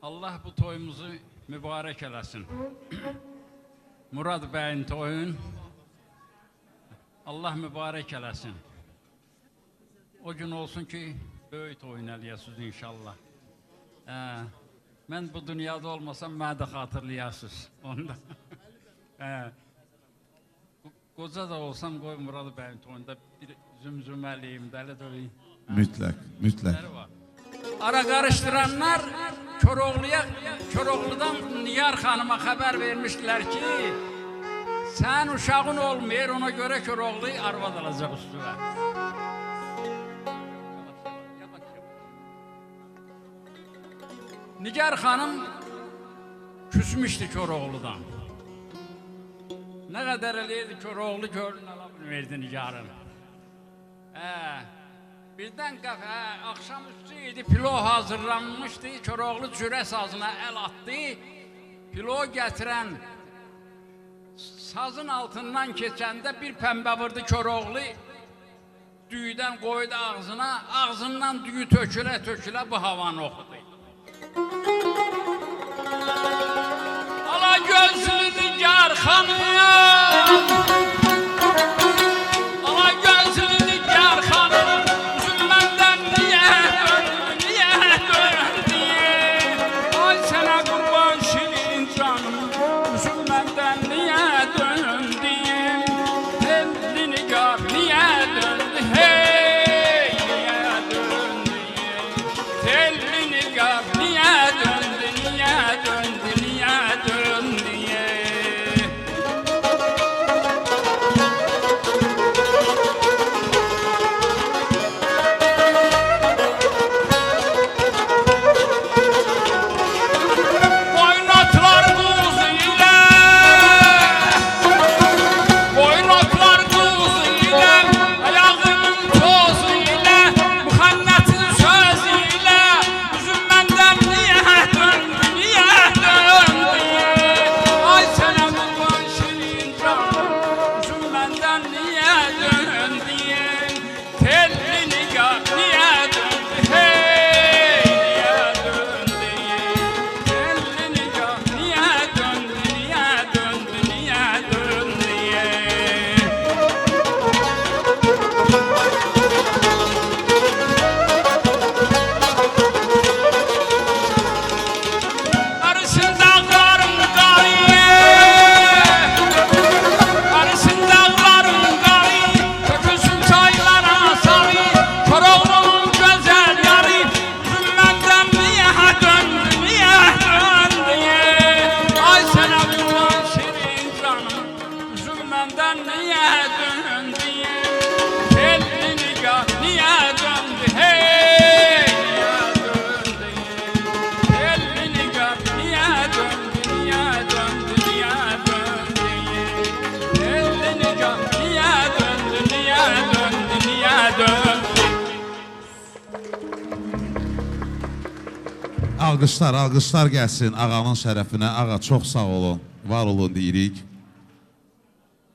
Allah bu toyumuzu mübarək eləsin. Murad bəyin toyun Allah mübarək eləsin. O gün olsun ki, böyük toyun eləyəsiniz inşallah. Mən bu dünyada olmasam, mənə də xatırlayasınız. Qoca da olsam, qoy Murad bəyin toyunda bir zümzüməliyim, dəli döveyim. Mütləq, mütləq. Ara qarışdıranlar Koroğlu'dan Niyar xanıma xəbər vermişdilər ki, sən uşağın olmayır, ona görə Koroğlu arvad alacaq üstüne. Nigar xanım küsmüşdü Koroğlu'dan. Nə qədər eləyirdi Koroğlu görün ala bilmirdi Nigarın. Birdən akşamüstü idi, pilo hazırlanmışdı, Koroğlu cürə sazına el attı. Pilo gətirən sazın altından keçəndə bir pəmbə vurdu Koroğlu. Düyüdən qoydu ağzına, ağzından düyü tökülə bu havanı oxudu. Ala gözlü Nigar xanım, ala gözlü Nigar xanım, üzülməndən niyə döndü? Ay sənə qurban şirin canım, üzülməndən niyə döndü? Telli Nigar niyə döndü? Hey, niyə döndü? Telli Nigar niyə döndü? Niyə döndü? Niyə döndü? Alqışlar gəlsin ağanın şərəfinə. Ağa, çox sağ olun, var olun deyirik.